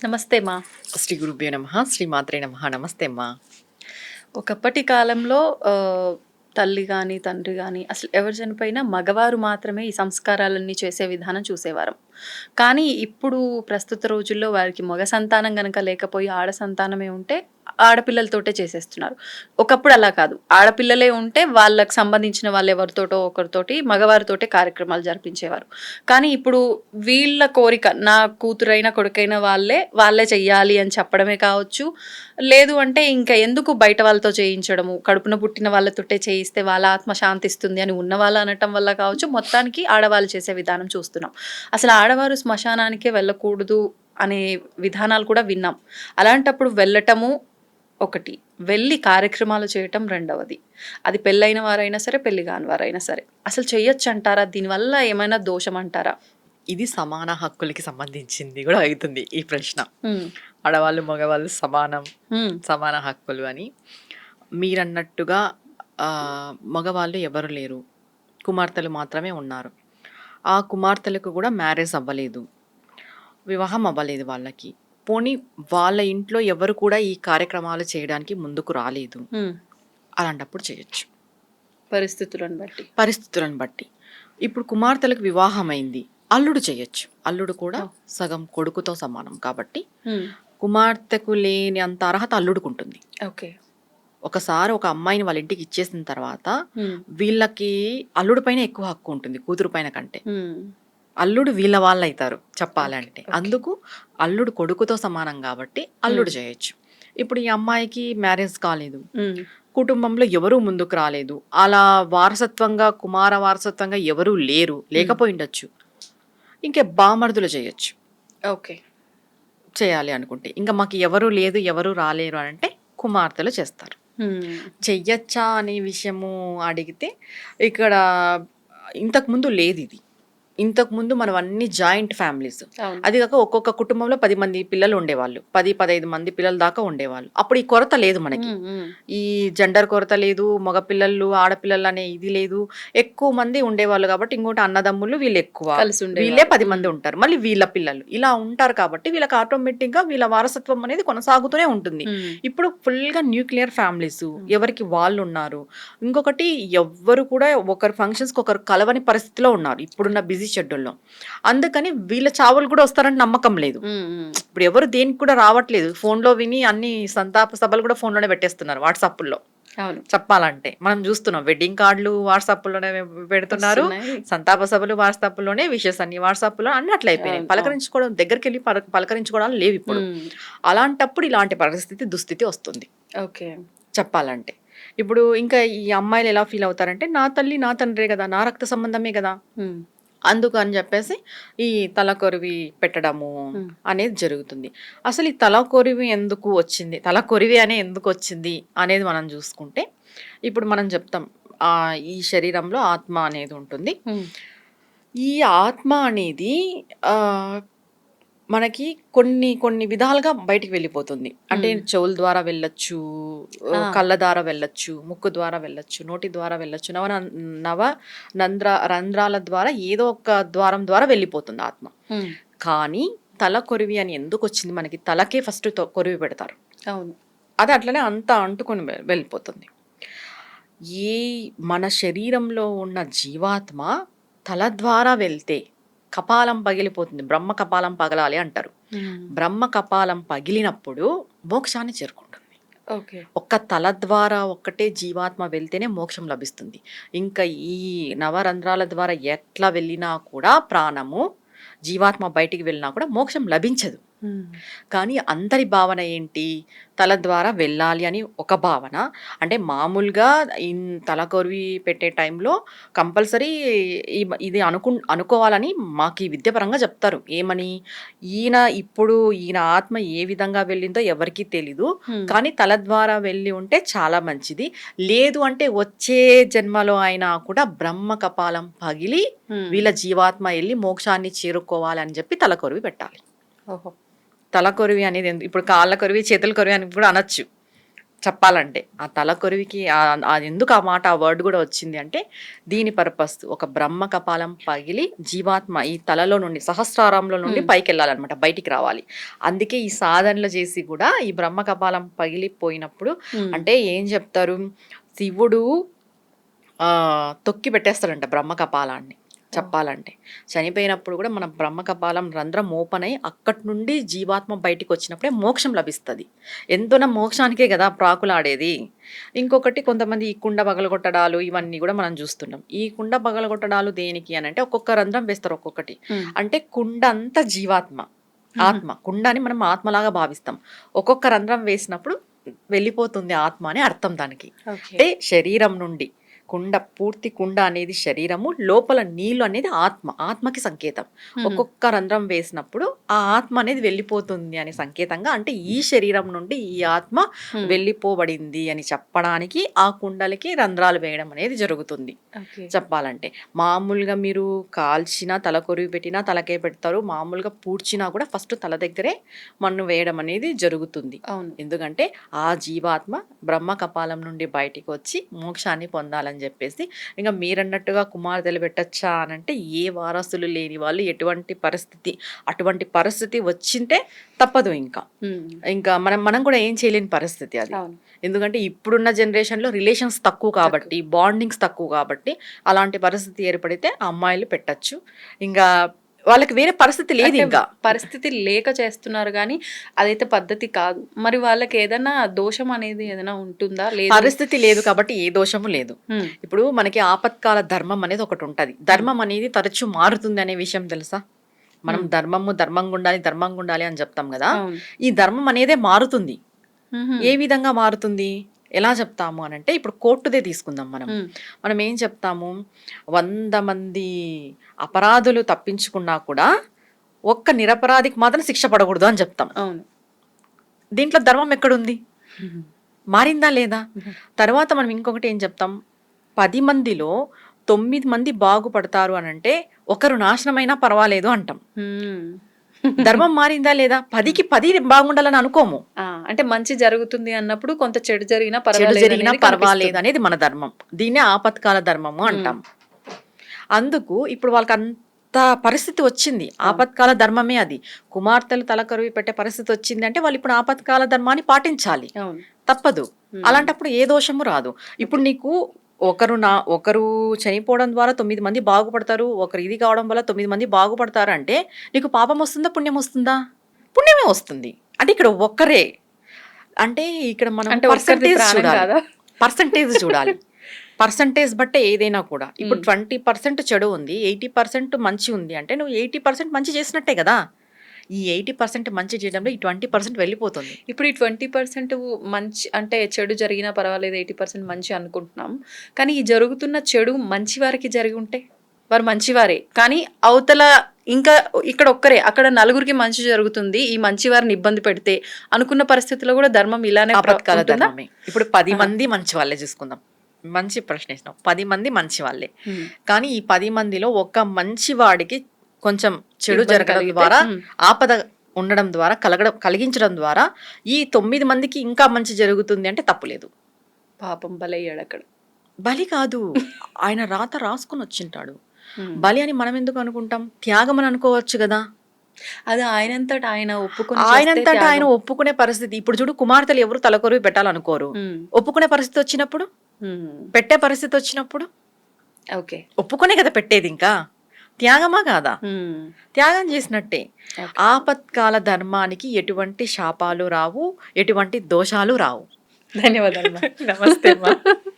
నమస్తే మా. శ్రీ గురుభ్యో నమః. శ్రీ మాత్రే నమః. నమస్తే అమ్మా. ఒకప్పటి కాలంలో తల్లి గాని, తండ్రి గాని అసలు ఎవరు చనిపోయినా మగవారు మాత్రమే ఈ సంస్కారాలన్నీ చేసే విధానం చూసేవారం. కానీ ఇప్పుడు ప్రస్తుత రోజుల్లో వారికి మగ సంతానం గనక లేకపోయి ఆడ సంతానమే ఉంటే ఆడపిల్లలతోటే చేసేస్తున్నారు. ఒకప్పుడు అలా కాదు. ఆడపిల్లలే ఉంటే వాళ్ళకి సంబంధించిన వాళ్ళెవరితోటో ఒకరితోటి మగవారితోటే కార్యక్రమాలు జరిపించేవారు. కానీ ఇప్పుడు వీళ్ళ కోరిక నా కూతురైనా, కొడుకైనా వాళ్ళే చెయ్యాలి అని చెప్పడమే కావచ్చు. లేదు అంటే ఇంకా ఎందుకు బయట వాళ్ళతో చేయించడము, కడుపున పుట్టిన వాళ్ళతోటే చేయిస్తే వాళ్ళ ఆత్మ శాంతిస్తుంది అని ఉన్నవాళ్ళు అనటం వల్ల కావచ్చు, మొత్తానికి ఆడవాళ్ళు చేసే విధానం చూస్తున్నాం. అసలు ఆడవారు శ్మశానానికే వెళ్ళకూడదు అనే విధానాలు కూడా విన్నాం. అలాంటప్పుడు వెళ్ళటము ఒకటి, వెళ్ళి కార్యక్రమాలు చేయటం రెండవది. అది పెళ్ళైన వారైనా సరే, పెళ్లి కాని వారైనా సరే. అసలు చెయ్యొచ్చు అంటారా? దీనివల్ల ఏమైనా దోషం అంటారా? ఇది సమాన హక్కులకి సంబంధించింది కూడా అవుతుంది ఈ ప్రశ్న. ఆడవాళ్ళు మగవాళ్ళు సమానం, సమాన హక్కులు అని మీరన్నట్టుగా మగవాళ్ళు ఎవరు లేరు, కుమార్తెలు మాత్రమే ఉన్నారు. ఆ కుమార్తెలకు కూడా మ్యారేజ్ అవ్వలేదు, వివాహం అవ్వలేదు వాళ్ళకి. పోనీ వాళ్ళ ఇంట్లో ఎవరు కూడా ఈ కార్యక్రమాలు చేయడానికి ముందుకు రాలేదు. అలాంటప్పుడు చేయొచ్చు పరిస్థితులను బట్టి. ఇప్పుడు కుమార్తెలకు వివాహం అయింది, అల్లుడు చేయొచ్చు. అల్లుడు కూడా సగం కొడుకుతో సమానం కాబట్టి కుమార్తెకు లేని అంత అర్హత అల్లుడుకుంటుంది. ఓకే. ఒకసారి ఒక అమ్మాయిని వాళ్ళ ఇంటికి ఇచ్చేసిన తర్వాత వీళ్ళకి అల్లుడు పైన ఎక్కువ హక్కు ఉంటుంది కూతురు పైన కంటే. అల్లుడు వీళ్ళ వాళ్ళు అవుతారు చెప్పాలంటే. అందుకు అల్లుడు కొడుకుతో సమానం కాబట్టి అల్లుడు చేయొచ్చు. ఇప్పుడు ఈ అమ్మాయికి మ్యారేజ్ కాలేదు, కుటుంబంలో ఎవరూ ముందుకు రాలేదు, అలా వారసత్వంగా కుమార వారసత్వంగా ఎవరూ లేకపోయి ఉండొచ్చు, ఇంకే బామర్దులు చేయొచ్చు. ఓకే. చేయాలి అనుకుంటే ఇంకా మాకు ఎవరు లేదు, ఎవరు రాలేరు అని అంటే కుమార్తెలు చేస్తారు. చెయ్యొచ్చా అనే విషయము అడిగితే ఇక్కడ ఇంతకుముందు లేదు. ఇంతకుముందు మనం అన్ని జాయింట్ ఫ్యామిలీస్. అది కాక ఒక్కొక్క కుటుంబంలో 10 మంది పిల్లలు ఉండేవాళ్ళు, 10-15 మంది పిల్లల దాకా ఉండేవాళ్ళు. అప్పుడు ఈ కొరత లేదు మనకి, ఈ జెండర్ కొరత లేదు, మగపిల్లలు ఆడపిల్లలు అనే ఇది లేదు, ఎక్కువ మంది ఉండేవాళ్ళు కాబట్టి. ఇంకోటి అన్నదమ్ములు వీళ్ళు ఎక్కువ, వీళ్ళే 10 మంది ఉంటారు, మళ్ళీ వీళ్ళ పిల్లలు ఇలా ఉంటారు కాబట్టి వీళ్ళకి ఆటోమేటిక్ గా వీళ్ళ వారసత్వం అనేది కొనసాగుతూనే ఉంటుంది. ఇప్పుడు ఫుల్ గా న్యూక్లియర్ ఫ్యామిలీస్, ఎవరికి వాళ్ళు ఉన్నారు. ఇంకొకటి ఎవ్వరు కూడా ఒకరి ఫంక్షన్స్ కి ఒకరు కలవని పరిస్థితిలో ఉన్నారు ఇప్పుడున్న బిజీ షెడ్యూల్లో. అందుకని వీళ్ళ చావులు కూడా వస్తారంటే నమ్మకం లేదు. ఇప్పుడు ఎవరు దేనికి కూడా రావట్లేదు. ఫోన్ లో విని అన్ని సంతాప సభలు కూడా ఫోన్ లోనే పెట్టేస్తున్నారు, వాట్సాప్ లో. చెప్పాలంటే మనం చూస్తున్నాం, వెడ్డింగ్ కార్డులు వాట్సాప్ లోనే పెడుతున్నారు, సంతాప సభలు వాట్సాప్ లోనే, విషెస్ అన్ని వాట్సాప్ లో, అన్ని అట్లా అయిపోయినాయి. పలకరించుకోవడం, దగ్గరికి వెళ్ళి పలకరించుకోవడాలు లేవు ఇప్పుడు. అలాంటప్పుడు ఇలాంటి దుస్థితి వస్తుంది. ఓకే. చెప్పాలంటే ఇప్పుడు ఇంకా ఈ అమ్మాయిలు ఎలా ఫీల్ అవుతారంటే, నా తల్లి నా తండ్రే కదా, నా రక్త సంబంధమే కదా, అందుకు అని చెప్పేసి ఈ తలకొరివి పెట్టడము అనేది జరుగుతుంది. అసలు ఈ తలకొరివి ఎందుకు వచ్చింది, తలకొరివి అనే ఎందుకు వచ్చింది అనేది మనం చూసుకుంటే, ఇప్పుడు మనం చెప్తాం ఈ శరీరంలో ఆత్మ అనేది ఉంటుంది. ఈ ఆత్మ అనేది మనకి కొన్ని విధాలుగా బయటికి వెళ్ళిపోతుంది. అంటే చెవుల ద్వారా వెళ్ళొచ్చు, కళ్ళ ద్వారా వెళ్ళొచ్చు, ముక్కు ద్వారా వెళ్ళొచ్చు, నోటి ద్వారా వెళ్ళొచ్చు, రంధ్రాల ద్వారా ఏదో ఒక ద్వారం ద్వారా వెళ్ళిపోతుంది ఆత్మ. కానీ తల కొరివి అని ఎందుకు వచ్చింది మనకి? తలకే ఫస్ట్ కొరివి పెడతారు. అవును. అది అట్లనే అంతా అంటుకొని వెళ్ళిపోతుంది. మన శరీరంలో ఉన్న జీవాత్మ తల ద్వారా వెళ్తే కపాలం పగిలిపోతుంది. బ్రహ్మ కపాలం పగలాలి అంటారు. బ్రహ్మ కపాలం పగిలినప్పుడు మోక్షాన్ని చేరుకుంటుంది. ఒక్క తల ద్వారా ఒక్కటే జీవాత్మ వెళ్తేనే మోక్షం లభిస్తుంది. ఇంకా ఈ నవరంధ్రాల ద్వారా ఎట్లా వెళ్ళినా కూడా ప్రాణము జీవాత్మ బయటికి వెళ్ళినా కూడా మోక్షం లభించదు. కానీ అందరి భావన ఏంటి? తల ద్వారా వెళ్ళాలి అని ఒక భావన. అంటే మామూలుగా తల కొరివి పెట్టే టైంలో కంపల్సరీ ఇది అనుకోవాలని మాకు ఈ విద్యాపరంగా చెప్తారు. ఏమని? ఈయన ఆత్మ ఏ విధంగా వెళ్ళిందో ఎవరికీ తెలీదు, కానీ తల ద్వారా వెళ్ళి ఉంటే చాలా మంచిది. లేదు అంటే వచ్చే జన్మలో అయినా కూడా బ్రహ్మ కపాలం పగిలి వీళ్ళ జీవాత్మ వెళ్ళి మోక్షాన్ని చేరుకోవాలని చెప్పి తల కొరివి పెట్టాలి. తల కొరివి అనేది ఇప్పుడు కాళ్ళ కొరివి, చేతుల కొరివి అని కూడా అనొచ్చు. చెప్పాలంటే ఆ తలకొరివికి అది ఎందుకు ఆ మాట ఆ వర్డ్ కూడా వచ్చింది అంటే దీని పర్పస్ ఒక బ్రహ్మ కపాలం పగిలి జీవాత్మ ఈ తలలో నుండి సహస్రారంలో నుండి పైకి వెళ్ళాలన్నమాట, బయటికి రావాలి. అందుకే ఈ సాధనలు చేసి కూడా ఈ బ్రహ్మ కపాలం పగిలిపోయినప్పుడు అంటే ఏం చెప్తారు, శివుడు తొక్కి పెట్టేస్తాడంట బ్రహ్మ కపాలాన్ని. చెప్పాలంటే చనిపోయినప్పుడు కూడా మన బ్రహ్మ కపాలం రంధ్రం ఓపెన్ అయ్యి అక్కడి నుండి జీవాత్మ బయటికి వచ్చినప్పుడే మోక్షం లభిస్తుంది. ఎంతోన మోక్షానికే కదా ప్రాకులాడేది. ఇంకొకటి కొంతమంది ఈ కుండ పగలగొట్టడాలు ఇవన్నీ కూడా మనం చూస్తున్నాం. ఈ కుండ పగలగొట్టడాలు దేనికి అని అంటే ఒక్కొక్క రంధ్రం వేస్తారు ఒక్కొక్కటి. అంటే కుండ అంతా జీవాత్మ, ఆత్మ. కుండని మనం ఆత్మలాగా భావిస్తాం. ఒక్కొక్క రంధ్రం వేసినప్పుడు వెళ్ళిపోతుంది ఆత్మ అని అర్థం దానికి. అంటే శరీరం నుండి కుండ, పూర్తి కుండ అనేది శరీరము, లోపల నీళ్ళు అనేది ఆత్మ, ఆత్మకి సంకేతం. ఒక్కొక్క రంధ్రం వేసినప్పుడు ఆ ఆత్మ అనేది వెళ్ళిపోతుంది అని సంకేతంగా, అంటే ఈ శరీరం నుండి ఈ ఆత్మ వెళ్ళిపోబడింది అని చెప్పడానికి ఆ కుండలకి రంధ్రాలు వేయడం అనేది జరుగుతుంది. చెప్పాలంటే మామూలుగా మీరు కాల్చినా తల కొరివి పెట్టినా తలకే పెడతారు, మామూలుగా పూడ్చినా కూడా ఫస్ట్ తల దగ్గరే మన్ను వేయడం అనేది జరుగుతుంది. ఎందుకంటే ఆ జీవాత్మ బ్రహ్మ కపాలం నుండి బయటికి వచ్చి మోక్షాన్ని పొందాలని చెప్పేసి. ఇంకా మీరన్నట్టుగా కుమార్తెలు పెట్టచ్చా అని అంటే ఏ వారసులు లేని వాళ్ళు అటువంటి పరిస్థితి వచ్చింటే తప్పదు. ఇంకా మనం కూడా ఏం చేయలేని పరిస్థితి అది. ఎందుకంటే ఇప్పుడున్న జనరేషన్లో రిలేషన్స్ తక్కువ కాబట్టి, బాండింగ్స్ తక్కువ కాబట్టి అలాంటి పరిస్థితి ఏర్పడితే ఆ అమ్మాయిలు పెట్టచ్చు. ఇంకా వాళ్ళకి వేరే పరిస్థితి లేదు, ఇంకా పరిస్థితి లేక చేస్తున్నారు కానీ అదైతే పద్ధతి కాదు. మరి వాళ్ళకి ఏదైనా దోషం అనేది ఏదైనా ఉంటుందా? లేదు, పరిస్థితి లేదు కాబట్టి ఏ దోషము లేదు. ఇప్పుడు మనకి ఆపత్కాల ధర్మం అనేది ఒకటి ఉంటది. ధర్మం అనేది తరచూ మారుతుంది అనే విషయం తెలుసా? మనం ధర్మంగా ఉండాలి అని చెప్తాం కదా. ఈ ధర్మం అనేదే మారుతుంది. ఏ విధంగా మారుతుంది, ఎలా చెప్తాము అని అంటే ఇప్పుడు కోర్టుదే తీసుకుందాం. మనం ఏం చెప్తాము, 100 మంది అపరాధులు తప్పించుకున్నా కూడా ఒక్క నిరపరాధికి మాత్రం శిక్ష పడకూడదు అని చెప్తాం. దీంట్లో ధర్మం ఎక్కడుంది? మారిందా లేదా? తర్వాత మనం ఇంకొకటి ఏం చెప్తాం, 10 మందిలో 9 మంది బాగుపడతారు అని అంటే ఒకరు నాశనమైనా పర్వాలేదు అంటాం. ధర్మం మారిందా లేదా? 10కి 10 బాగుండాలని అనుకోము. అంటే మంచి జరుగుతుంది అన్నప్పుడు కొంత చెడు జరిగినా పర్వాలేదు అనేది మన ధర్మం. దీన్నే ఆపత్కాల ధర్మము అంటాం. అందుకు ఇప్పుడు వాళ్ళకి అంత పరిస్థితి వచ్చింది, ఆపత్కాల ధర్మమే అది. కుమార్తెలు తలకరువి పెట్టే పరిస్థితి వచ్చింది అంటే వాళ్ళు ఇప్పుడు ఆపత్కాల ధర్మాన్ని పాటించాలి, తప్పదు. అలాంటప్పుడు ఏ దోషము రాదు. ఇప్పుడు నీకు ఒకరు చనిపోవడం ద్వారా 9 మంది బాగుపడతారు, ఒకరు ఇది కావడం వల్ల 9 మంది బాగుపడతారు అంటే నీకు పాపం వస్తుందా, పుణ్యం వస్తుందా? పుణ్యమే వస్తుంది. అంటే ఇక్కడ ఒక్కరే, అంటే ఇక్కడ మనం పర్సంటేజ్ చూడాలి. పర్సంటేజ్ బట్టే ఏదైనా కూడా. ఇప్పుడు 20% చెడు ఉంది, 80% మంచి ఉంది అంటే నువ్వు 80% మంచి చేసినట్టే కదా. ఈ 80% మంచి చేయడంలో ఈ 20% వెళ్ళిపోతుంది. ఇప్పుడు ఈ 20% మంచి అంటే చెడు జరిగినా పర్వాలేదు, 80% మంచి అనుకుంటున్నాం. కానీ ఈ జరుగుతున్న చెడు మంచి వారికి జరిగి ఉంటే వారు మంచివారే, కానీ అవతల ఇంకా ఇక్కడ ఒక్కరే, అక్కడ నలుగురికి మంచి జరుగుతుంది, ఈ మంచి వారిని ఇబ్బంది పెడితే అనుకున్న పరిస్థితిలో కూడా ధర్మం ఇలానే ఆపత్కాల ధర్మమే. ఇప్పుడు 10 మంది మంచి వాళ్ళే చూసుకుందాం. మంచి ప్రశ్న ఇస్తున్నాం. 10 మంది మంచి వాళ్ళే, కానీ ఈ 10 మందిలో ఒక మంచి వాడికి కొంచెం చెడు జరగడం ద్వారా, ఆపద ఉండడం ద్వారా, కలిగించడం ద్వారా ఈ 9 మందికి ఇంకా మంచి జరుగుతుంది అంటే తప్పులేదు. పాపం బలయ్యాడు అక్కడ. బలి కాదు, ఆయన రాత రాసుకుని వచ్చింటాడు. బలి అని మనం ఎందుకు అనుకుంటాం? త్యాగం అని అనుకోవచ్చు కదా. అది ఆయనంతటా ఆయన ఒప్పుకునే పరిస్థితి. ఇప్పుడు చూడు, కుమార్తెలు ఎవరు తలకొరివి పెట్టాలనుకోరు. ఒప్పుకునే పరిస్థితి వచ్చినప్పుడు, పెట్టే పరిస్థితి వచ్చినప్పుడు ఒప్పుకునే కదా పెట్టేది. ఇంకా త్యాగమా కాదా? త్యాగం చేసినట్టే. ఆపత్కాల ధర్మానికి ఎటువంటి శాపాలు రావు, ఎటువంటి దోషాలు రావు. ధన్యవాదాలు. నమస్తే.